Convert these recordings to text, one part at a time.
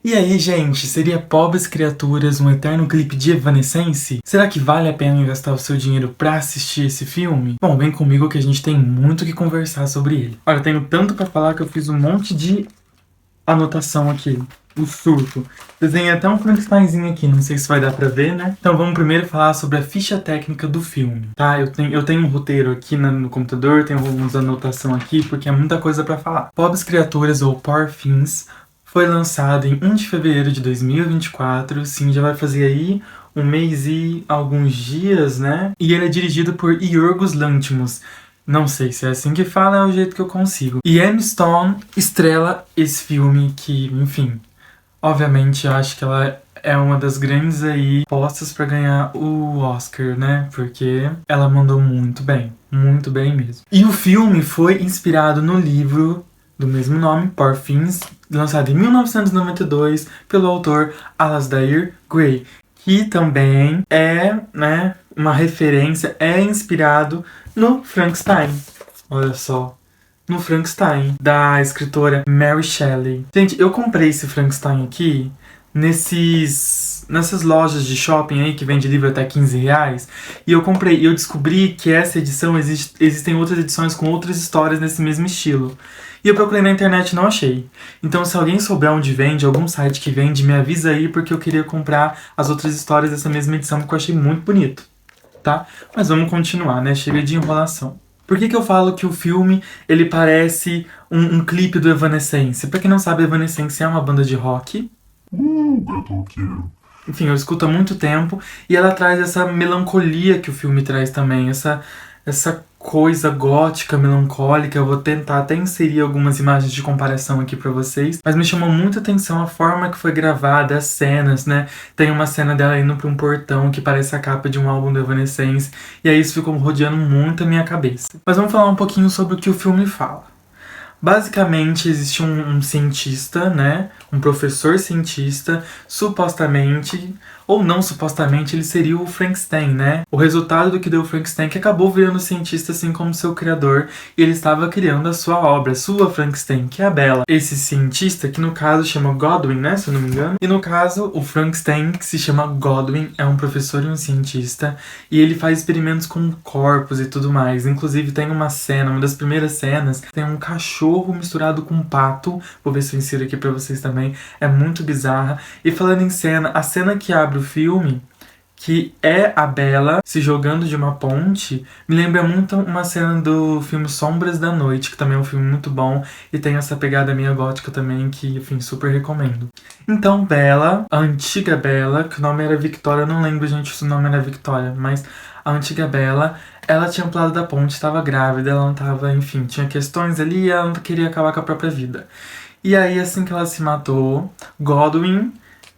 E aí, gente, seria Pobres Criaturas um eterno clipe de Evanescence? Será que vale a pena gastar o seu dinheiro pra assistir esse filme? Bom, vem comigo que a gente tem muito que conversar sobre ele. Olha, eu tenho tanto pra falar que eu fiz um monte de anotação aqui. O surto. Desenhei até um Frankensteinzinho aqui, não sei se vai dar pra ver, né? Então vamos primeiro falar sobre a ficha técnica do filme, tá? Eu tenho um roteiro aqui no computador, tenho algumas anotações aqui, porque é muita coisa pra falar. Pobres Criaturas, ou Poor Things, foi lançado em 1 de fevereiro de 2024, sim, já vai fazer aí um mês e alguns dias, né? E ele é dirigido por Yorgos Lanthimos. Não sei se é assim que fala, é o jeito que eu consigo. E Emma Stone estrela esse filme que, enfim, obviamente eu acho que ela é uma das grandes aí postas pra ganhar o Oscar, né? Porque ela mandou muito bem mesmo. E o filme foi inspirado no livro do mesmo nome, Poor Things, lançado em 1992 pelo autor Alasdair Gray, que também é, né, uma referência, é inspirado no Frankenstein. Olha só. No Frankenstein, da escritora Mary Shelley. Gente, eu comprei esse Frankenstein aqui nessas lojas de shopping aí que vende livro até 15 reais. E eu comprei, e eu descobri que essa edição existem outras edições com outras histórias nesse mesmo estilo. E eu procurei na internet e não achei. Então, se alguém souber onde vende, algum site que vende, me avisa aí, porque eu queria comprar as outras histórias dessa mesma edição, porque eu achei muito bonito, tá? Mas vamos continuar, né? Chega de enrolação. Por que eu falo que o filme, ele parece um clipe do Evanescence? Pra quem não sabe, Evanescence é uma banda de rock. Enfim, eu escuto há muito tempo, e ela traz essa melancolia que o filme traz também, essa coisa gótica, melancólica. Eu vou tentar até inserir algumas imagens de comparação aqui pra vocês, mas me chamou muita atenção a forma que foi gravada, as cenas, né? Tem uma cena dela indo pra um portão que parece a capa de um álbum do Evanescence, e aí isso ficou rodeando muito a minha cabeça. Mas vamos falar um pouquinho sobre o que o filme fala. Basicamente, existe um cientista, né? Um professor cientista, supostamente, ou não supostamente, ele seria o Frankenstein, né? O resultado do que deu o Frankenstein, que acabou virando cientista assim como seu criador, e ele estava criando a sua obra, sua Frankenstein, que é a Bella. Esse cientista, que no caso chama Godwin, né? Se eu não me engano. E no caso, o Frankenstein, que se chama Godwin, é um professor e um cientista, e ele faz experimentos com corpos e tudo mais. Inclusive, tem uma cena, uma das primeiras cenas, tem um cachorro misturado com um pato. Vou ver se eu insiro aqui pra vocês também. É muito bizarra. E falando em cena, a cena que abre o filme, que é a Bella se jogando de uma ponte, me lembra muito uma cena do filme Sombras da Noite, que também é um filme muito bom e tem essa pegada meio gótica também, que, enfim, super recomendo. Então, Bella, a antiga Bella, que o nome era Victoria, eu não lembro, gente, se o nome era Victoria, mas a antiga Bella, ela tinha pulado da ponte, estava grávida, ela não estava, enfim, tinha questões ali e ela não queria acabar com a própria vida. E aí, assim que ela se matou, Godwin,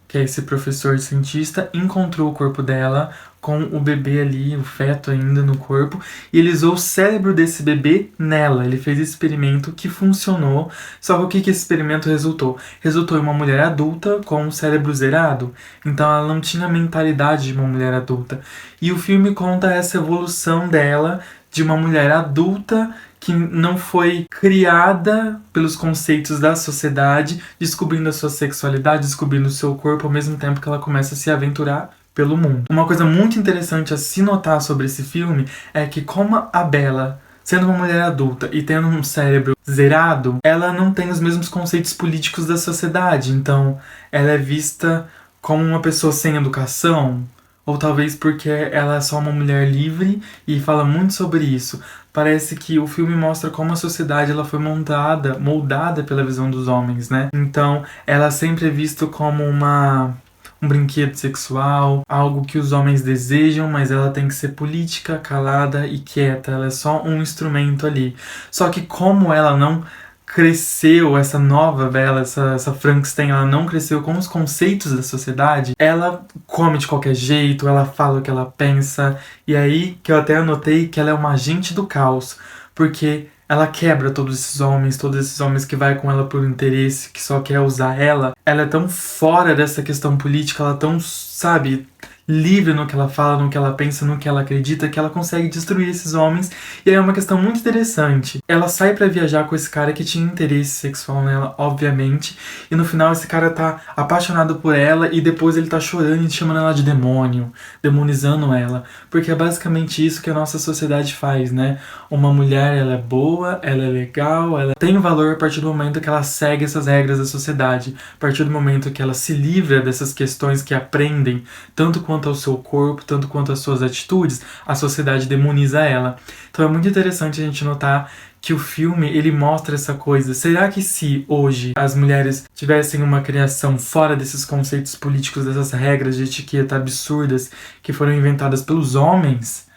que é esse professor cientista, encontrou o corpo dela com o bebê ali, o feto ainda no corpo, e ele usou o cérebro desse bebê nela. Ele fez esse experimento que funcionou, só que o que esse experimento resultou? Resultou em uma mulher adulta com o cérebro zerado, então ela não tinha a mentalidade de uma mulher adulta. E o filme conta essa evolução dela, de uma mulher adulta que não foi criada pelos conceitos da sociedade, descobrindo a sua sexualidade, descobrindo o seu corpo, ao mesmo tempo que ela começa a se aventurar pelo mundo. Uma coisa muito interessante a se notar sobre esse filme é que, como a Bella, sendo uma mulher adulta e tendo um cérebro zerado, ela não tem os mesmos conceitos políticos da sociedade, então ela é vista como uma pessoa sem educação, ou talvez porque ela é só uma mulher livre e fala muito sobre isso. Parece que o filme mostra como a sociedade ela foi moldada pela visão dos homens, né? Então, ela sempre é vista como um brinquedo sexual, algo que os homens desejam, mas ela tem que ser política, calada e quieta. Ela é só um instrumento ali. Só que como ela não cresceu, essa nova Bella, essa Frankenstein, ela não cresceu com os conceitos da sociedade, ela come de qualquer jeito, ela fala o que ela pensa, e aí que eu até anotei que ela é uma agente do caos, porque ela quebra todos esses homens que vai com ela por interesse, que só quer usar ela. Ela é tão fora dessa questão política, ela é tão, sabe, livre no que ela fala, no que ela pensa, no que ela acredita, que ela consegue destruir esses homens. E aí é uma questão muito interessante. Ela sai pra viajar com esse cara que tinha interesse sexual nela, obviamente, e no final esse cara tá apaixonado por ela e depois ele tá chorando e chamando ela de demônio, demonizando ela, porque é basicamente isso que a nossa sociedade faz, né? Uma mulher, ela é boa, ela é legal, ela tem valor a partir do momento que ela segue essas regras da sociedade, a partir do momento que ela se livra dessas questões que aprendem tanto quanto ao seu corpo, tanto quanto às suas atitudes, a sociedade demoniza ela. Então é muito interessante a gente notar que o filme, ele mostra essa coisa. Será que se hoje as mulheres tivessem uma criação fora desses conceitos políticos, dessas regras de etiqueta absurdas que foram inventadas pelos homens,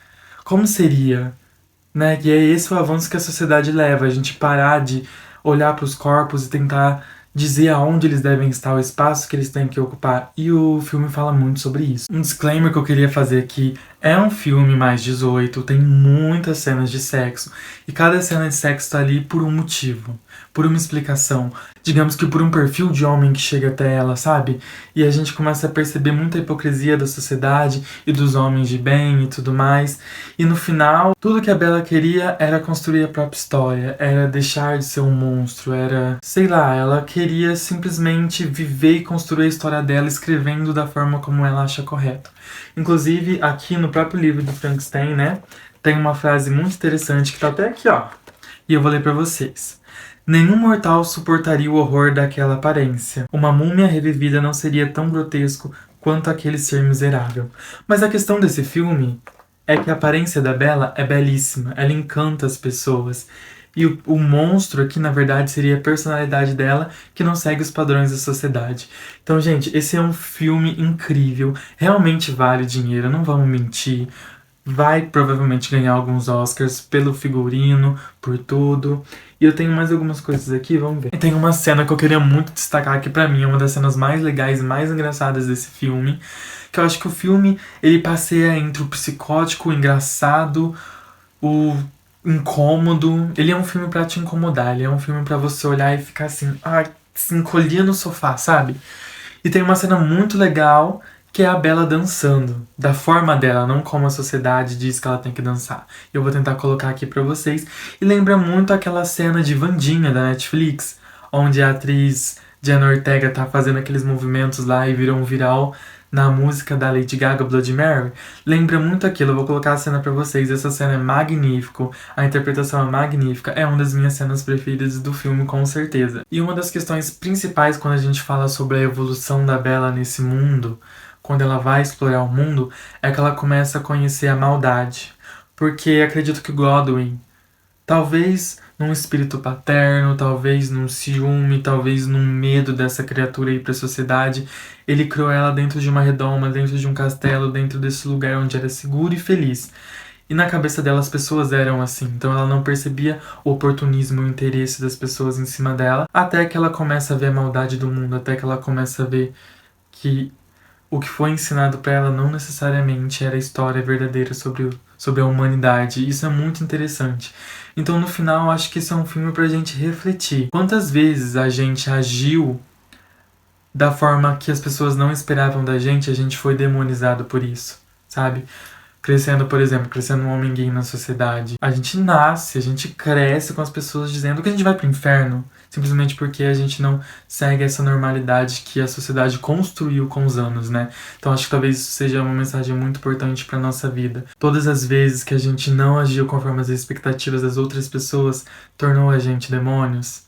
como seria? Né? E é esse o avanço que a sociedade leva, a gente parar de olhar para os corpos e tentar dizer aonde eles devem estar, o espaço que eles têm que ocupar. E o filme fala muito sobre isso. Um disclaimer que eu queria fazer aqui: é um filme mais 18, tem muitas cenas de sexo, e cada cena de sexo tá ali por um motivo, por uma explicação. Digamos que por um perfil de homem que chega até ela, sabe? E a gente começa a perceber muita hipocrisia da sociedade e dos homens de bem e tudo mais. E no final, tudo que a Bella queria era construir a própria história, era deixar de ser um monstro, era, sei lá, ela queria simplesmente viver e construir a história dela escrevendo da forma como ela acha correto. Inclusive, aqui no próprio livro do Frankenstein, né, tem uma frase muito interessante que tá até aqui, ó. E eu vou ler pra vocês. Nenhum mortal suportaria o horror daquela aparência. Uma múmia revivida não seria tão grotesco quanto aquele ser miserável. Mas a questão desse filme é que a aparência da Bella é belíssima, ela encanta as pessoas. E o monstro aqui, na verdade, seria a personalidade dela, que não segue os padrões da sociedade. Então, gente, esse é um filme incrível, realmente vale dinheiro, não vamos mentir. Vai provavelmente ganhar alguns Oscars pelo figurino, por tudo. E eu tenho mais algumas coisas aqui, vamos ver. E tem uma cena que eu queria muito destacar, que pra mim é uma das cenas mais legais e mais engraçadas desse filme. Que eu acho que o filme, ele passeia entre o psicótico, o engraçado, o incômodo. Ele é um filme pra te incomodar, ele é um filme pra você olhar e ficar assim, se encolher no sofá, sabe? E tem uma cena muito legal, que é a Bella dançando, da forma dela, não como a sociedade diz que ela tem que dançar. Eu vou tentar colocar aqui pra vocês. E lembra muito aquela cena de Wandinha, da Netflix, onde a atriz Jenna Ortega tá fazendo aqueles movimentos lá e virou um viral na música da Lady Gaga, Bloody Mary. Lembra muito aquilo, eu vou colocar a cena pra vocês. Essa cena é magnífica, a interpretação é magnífica, é uma das minhas cenas preferidas do filme, com certeza. E uma das questões principais quando a gente fala sobre a evolução da Bella nesse mundo, quando ela vai explorar o mundo, é que ela começa a conhecer a maldade. Porque acredito que Godwin, talvez num espírito paterno, talvez num ciúme, talvez num medo dessa criatura aí pra sociedade, ele criou ela dentro de uma redoma, dentro de um castelo, dentro desse lugar onde era seguro e feliz. E na cabeça dela as pessoas eram assim, então ela não percebia o oportunismo e o interesse das pessoas em cima dela, até que ela começa a ver a maldade do mundo, até que ela começa a ver que o que foi ensinado pra ela não necessariamente era a história verdadeira sobre a humanidade. Isso é muito interessante. Então, no final, eu acho que esse é um filme pra gente refletir. Quantas vezes a gente agiu da forma que as pessoas não esperavam da gente, a gente foi demonizado por isso, sabe? Crescendo, por exemplo, crescendo um homem gay na sociedade. A gente nasce, a gente cresce com as pessoas dizendo que a gente vai pro inferno, simplesmente porque a gente não segue essa normalidade que a sociedade construiu com os anos, né? Então acho que talvez isso seja uma mensagem muito importante pra nossa vida. Todas as vezes que a gente não agiu conforme as expectativas das outras pessoas, tornou a gente demônios.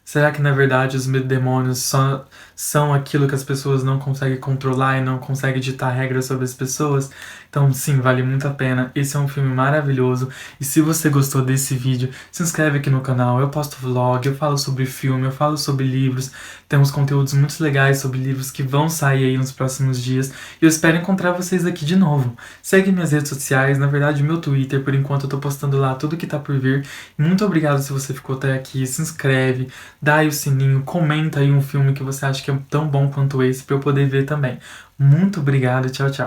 Será que na verdade os demônios só são aquilo que as pessoas não conseguem controlar e não conseguem ditar regras sobre as pessoas? Então sim, vale muito a pena. Esse é um filme maravilhoso. E se você gostou desse vídeo, se inscreve aqui no canal. Eu posto vlog, eu falo sobre filme, eu falo sobre livros. Temos conteúdos muito legais sobre livros que vão sair aí nos próximos dias. E eu espero encontrar vocês aqui de novo. Segue minhas redes sociais, na verdade o meu Twitter, por enquanto eu tô postando lá tudo que tá por vir. Muito obrigado se você ficou até aqui. Se inscreve, dá aí o sininho, comenta aí um filme que você acha que é tão bom quanto esse pra eu poder ver também. Muito obrigado, tchau, tchau.